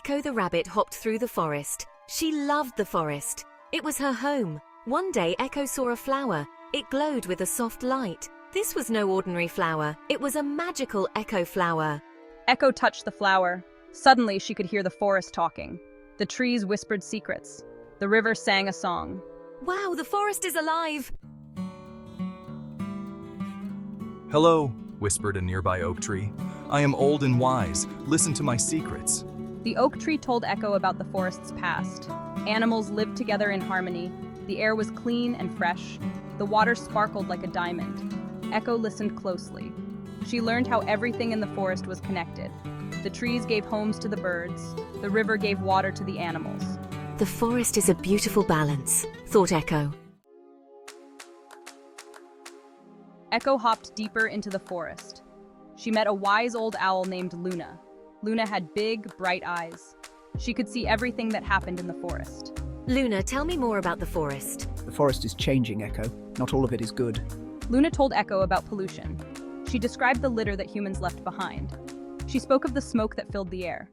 Echo the rabbit hopped through the forest. She loved the forest. It was her home. One day, Echo saw a flower. It glowed with a soft light. This was no ordinary flower. It was a magical Echo flower. Echo touched the flower. Suddenly, she could hear the forest talking. The trees whispered secrets. The river sang a song. Wow, the forest is alive! Hello, whispered a nearby oak tree. I am old and wise. Listen to my secrets. The oak tree told Echo about the forest's past. Animals lived together in harmony. The air was clean and fresh. The water sparkled like a diamond. Echo listened closely. She learned how everything in the forest was connected. The trees gave homes to the birds. The river gave water to the animals. The forest is a beautiful balance, thought Echo. Echo hopped deeper into the forest. She met a wise old owl named Luna. Luna had big, bright eyes. She could see everything that happened in the forest. Luna, tell me more about the forest. The forest is changing, Echo. Not all of it is good. Luna told Echo about pollution. She described the litter that humans left behind. She spoke of the smoke that filled the air.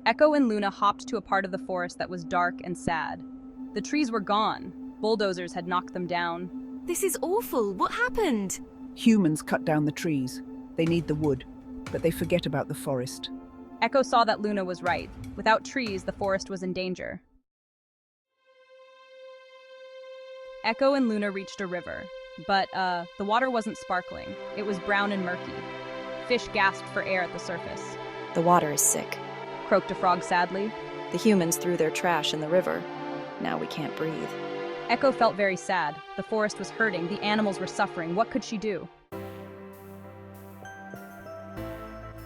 Echo and Luna hopped to a part of the forest that was dark and sad. The trees were gone. Bulldozers had knocked them down. This is awful. What happened? Humans cut down the trees. They need the wood, but they forget about the forest. Echo saw that Luna was right. Without trees, the forest was in danger. Echo and Luna reached a river, but the water wasn't sparkling. It was brown and murky. Fish gasped for air at the surface. The water is sick. Croaked a frog sadly. The humans threw their trash in the river. Now we can't breathe. Echo felt very sad. The forest was hurting. The animals were suffering. What could she do?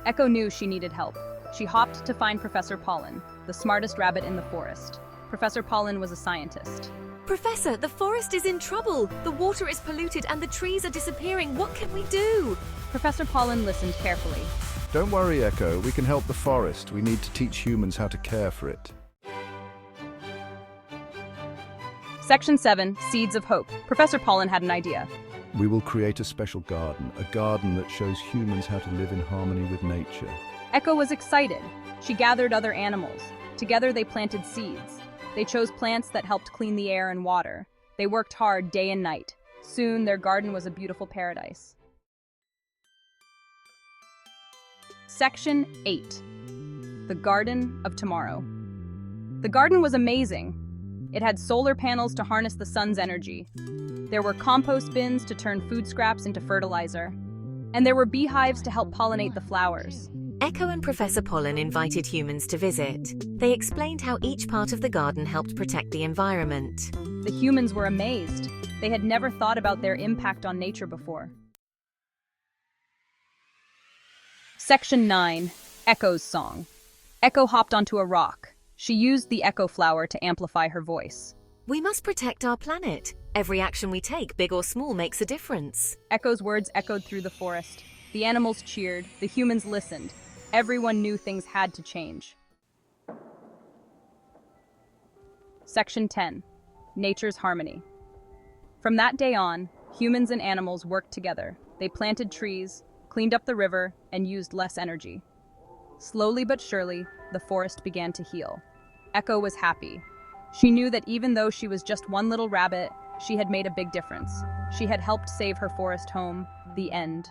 Echo knew she needed help. She hopped to find Professor Pollen, the smartest rabbit in the forest. Professor Pollen was a scientist. Professor, the forest is in trouble. The water is polluted and the trees are disappearing. What can we do? Professor Pollen listened carefully. Don't worry, Echo. We can help the forest. We need to teach humans how to care for it. Section 7, Seeds of Hope. Professor Pollen had an idea. We will create a special garden, a garden that shows humans how to live in harmony with nature. Echo was excited. She gathered other animals. Together they planted seeds. They chose plants that helped clean the air and water. They worked hard day and night. Soon their garden was a beautiful paradise. Section 8, The Garden of Tomorrow. The garden was amazing. It had solar panels to harness the sun's energy. There were compost bins to turn food scraps into fertilizer. And there were beehives to help pollinate the flowers. Echo and Professor Pollen invited humans to visit. They explained how each part of the garden helped protect the environment. The humans were amazed. They had never thought about their impact on nature before. Section 9, Echo's Song. Echo hopped onto a rock. She used the echo flower to amplify her voice. We must protect our planet. Every action we take, big or small, makes a difference. Echo's words echoed through the forest. The animals cheered. The humans listened. Everyone knew things had to change. Section 10, Nature's Harmony. From that day on, humans and animals worked together. They planted trees, cleaned up the river, and used less energy. Slowly but surely, the forest began to heal. Echo was happy. She knew that even though she was just one little rabbit, she had made a big difference. She had helped save her forest home. The end.